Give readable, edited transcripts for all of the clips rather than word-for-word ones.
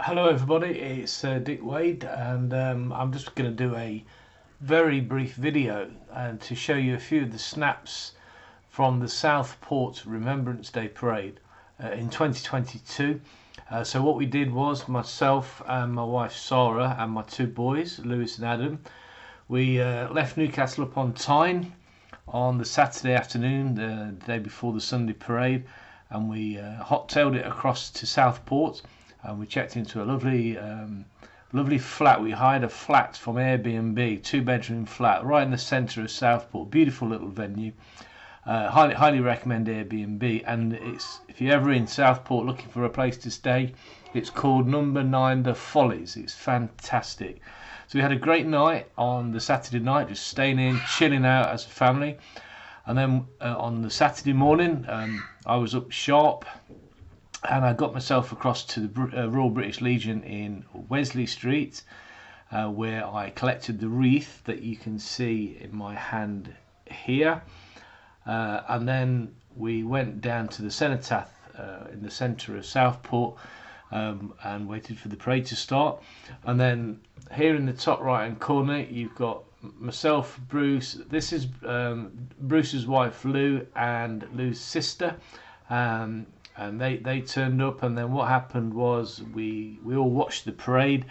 Hello everybody, it's Dick Wade, and I'm just going to do a very brief video and to show you a few of the snaps from the Southport Remembrance Day Parade in 2022. So what we did was, myself and my wife Sarah and my two boys, Lewis and Adam, we left Newcastle upon Tyne on the Saturday afternoon, the day before the Sunday parade, and we hot-tailed it across to Southport. And we checked into a lovely flat. We hired a flat from Airbnb, 2-bedroom flat, right in the centre of Southport. Beautiful little venue. Highly recommend Airbnb. And if you're ever in Southport looking for a place to stay, it's called Number 9 The Follies. It's fantastic. So we had a great night on the Saturday night, just staying in, chilling out as a family. And then on the Saturday morning, I was up sharp, and I got myself across to the Royal British Legion in Wesley Street, where I collected the wreath that you can see in my hand here, and then we went down to the cenotaph in the centre of Southport, and waited for the parade to start. And then here in the top right hand corner you've got myself, Bruce. This is Bruce's wife Lou and Lou's sister. And they turned up, and then what happened was we all watched the parade,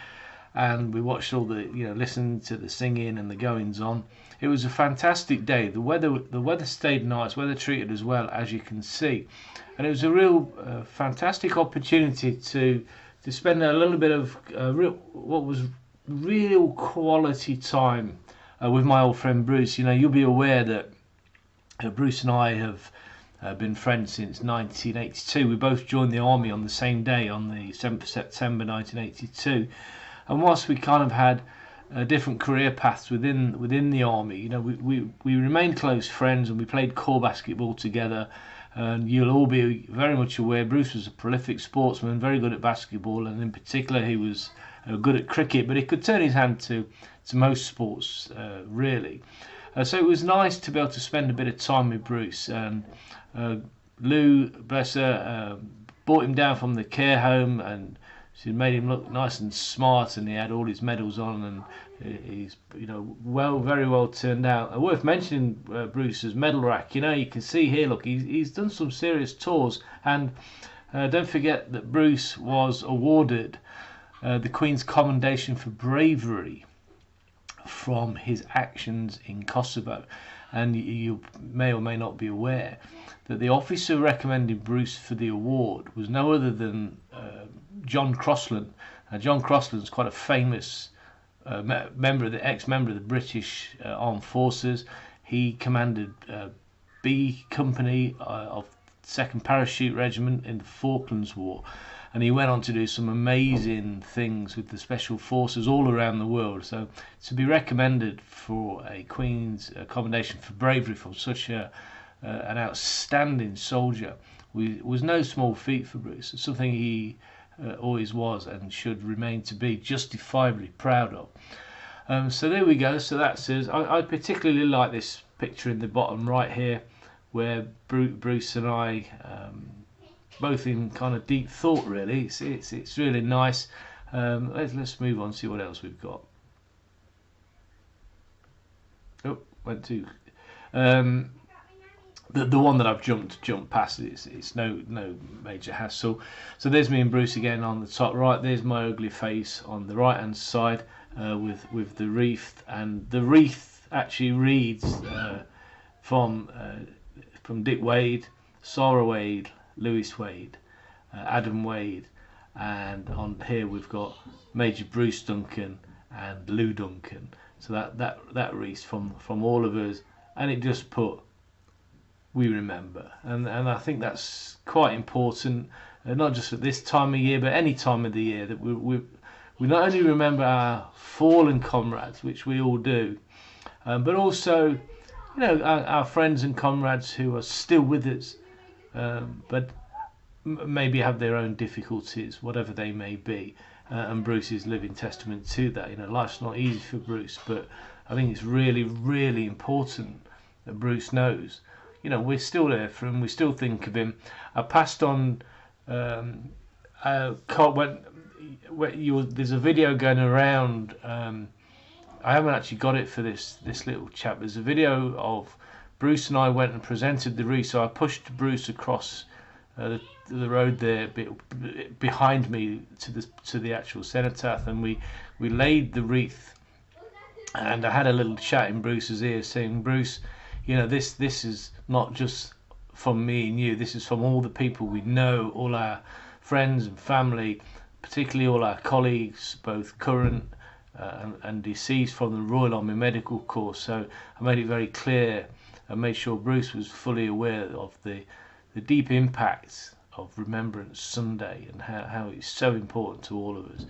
and we watched all the listened to the singing and the goings on. It was a fantastic day. The weather stayed nice, weather treated as well, as you can see, and it was a real fantastic opportunity to spend a little bit of what was real quality time with my old friend Bruce. You'll be aware that Bruce and I have been friends since 1982. We both joined the army on the same day, on the 7th of September 1982. And whilst we kind of had different career paths within the army, we remained close friends, and we played corps basketball together. And you'll all be very much aware Bruce was a prolific sportsman, very good at basketball, and in particular he was good at cricket, but he could turn his hand to most sports, really. So it was nice to be able to spend a bit of time with Bruce. And Lou, bless her, brought him down from the care home, and she made him look nice and smart, and he had all his medals on, and he's very well turned out. Worth mentioning Bruce's medal rack. You can see here, look, he's done some serious tours. And don't forget that Bruce was awarded the Queen's Commendation for Bravery from his actions in Kosovo. And you may or may not be aware that the officer recommending Bruce for the award was no other than John Crossland. Now, John Crossland's quite a famous ex-member of the British Armed Forces. He commanded B Company of 2nd Parachute Regiment in the Falklands War. And he went on to do some amazing things with the special forces all around the world. So to be recommended for a Queen's Commendation for Bravery from such an outstanding soldier was no small feat for Bruce. It's something he always was and should remain to be justifiably proud of. So there we go. So that says, I particularly like this picture in the bottom right here, where Bruce and I, both in kind of deep thought, really. It's really nice. Let's move on and see what else we've got. Oh, went to the one that I've jumped past. It's no major hassle. So there's me and Bruce again on the top right. There's my ugly face on the right hand side with the wreath, and the wreath actually reads from Dick Wade, Sarah Wade, Lewis Wade, Adam Wade, and on here we've got Major Bruce Duncan and Lou Duncan. So that wreath from all of us, and it just put "We remember," and I think that's quite important, not just at this time of year, but any time of the year, that we not only remember our fallen comrades, which we all do, but also our friends and comrades who are still with us, but maybe have their own difficulties, whatever they may be. And Bruce is living testament to that. Life's not easy for Bruce, but I think it's really, really important that Bruce knows, we're still there for him. We still think of him. I passed on there's a video going around. I haven't actually got it for this little chap. There's a video of Bruce and I went and presented the wreath. So I pushed Bruce across the road there, behind me to the actual cenotaph, and we laid the wreath. And I had a little chat in Bruce's ear, saying, Bruce, you know, this is not just from me and you. This is from all the people we know, all our friends and family, particularly all our colleagues, both current and deceased, from the Royal Army Medical Corps. So I made it very clear and made sure Bruce was fully aware of the deep impacts of Remembrance Sunday and how it's so important to all of us.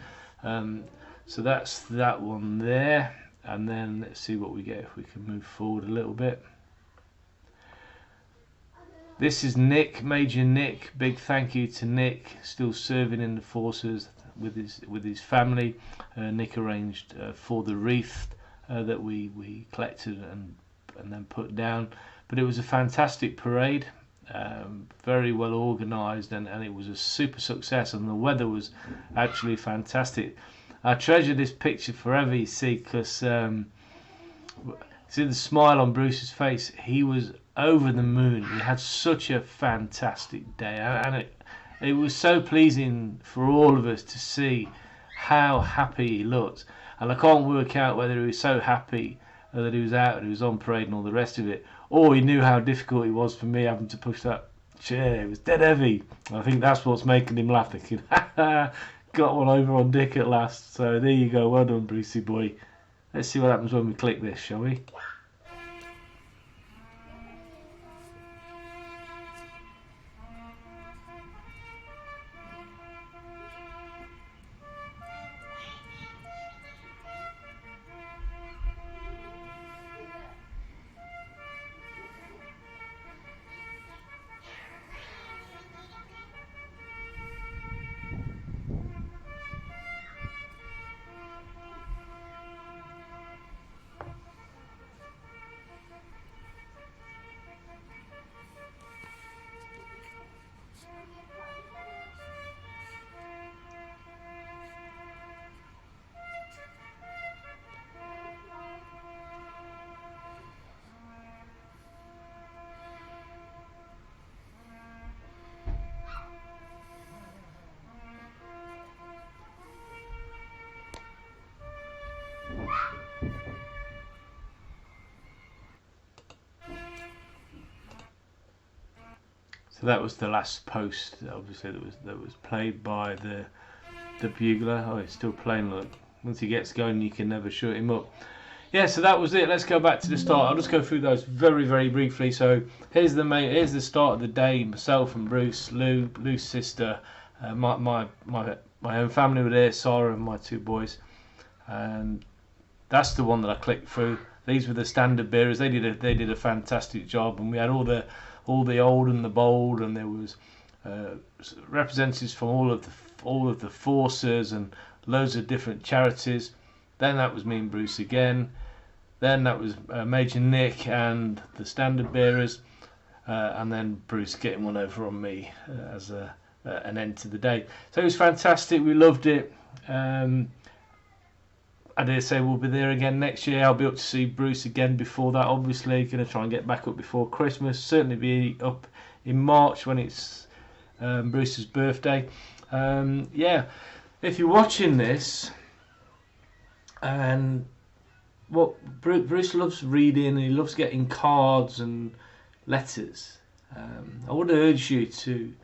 So that's that one there. And then let's see what we get if we can move forward a little bit. This is Nick, Major Nick. Big thank you to Nick, still serving in the forces with his family. Nick arranged for the wreath that we collected and then put down. But it was a fantastic parade, very well organised, and it was a super success. And the weather was actually fantastic. I treasure this picture forever, you see, because see the smile on Bruce's face. He was over the moon. He had such a fantastic day, and it was so pleasing for all of us to see how happy he looked. And I can't work out whether he was so happy that he was out and he was on parade and all the rest of it, or he knew how difficult it was for me having to push that chair. It was dead heavy. I think that's what's making him laugh, thinking, got one over on Dick at last. So there you go. Well done, Brucey boy. Let's see what happens when we click this, shall we? So that was the last post, obviously, that was played by the bugler. Oh, he's still playing. Look, once he gets going, you can never shut him up. Yeah, so that was it. Let's go back to the start. I'll just go through those very, very briefly. So here's the start of the day. Myself and Bruce, Lou's sister, my own family were there, Sarah and my two boys, and that's the one that I clicked through. These were the standard bearers. They did a fantastic job, and we had all the old and the bold, and there was representatives from all of the forces and loads of different charities. Then that was me and Bruce again. Then that was Major Nick and the standard bearers, and then Bruce getting one over on me as an end to the day. So it was fantastic. We loved it. I dare say we'll be there again next year. I'll be up to see Bruce again before that, obviously. Going to try and get back up before Christmas. Certainly be up in March when it's Bruce's birthday. Yeah, if you're watching this, and Bruce loves reading and he loves getting cards and letters, I would urge you to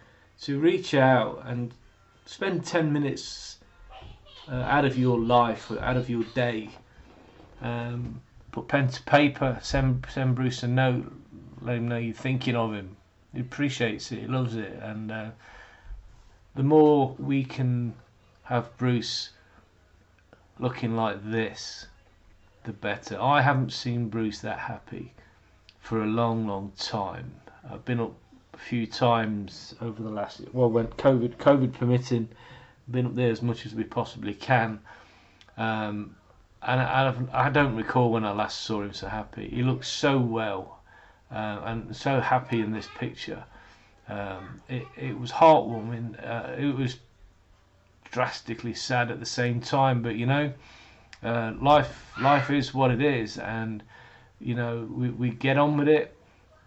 reach out and spend 10 minutes out of your life, out of your day. Put pen to paper, send Bruce a note, let him know you're thinking of him. He appreciates it, he loves it, and the more we can have Bruce looking like this, the better. I haven't seen Bruce that happy for a long, long time. I've been up a few times over the last, well, when COVID permitting, been up there as much as we possibly can, and I don't recall when I last saw him so happy. He looks so well, and so happy in this picture. It was heartwarming. It was drastically sad at the same time. But you know, life is what it is, and you know, we get on with it.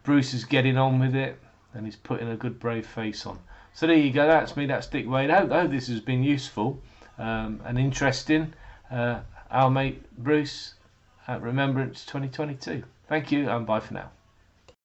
Bruce is getting on with it, and he's putting a good brave face on. So there you go, that's me, that's Dick Wade. I hope this has been useful and interesting. Our mate Bruce at Remembrance 2022. Thank you, and bye for now.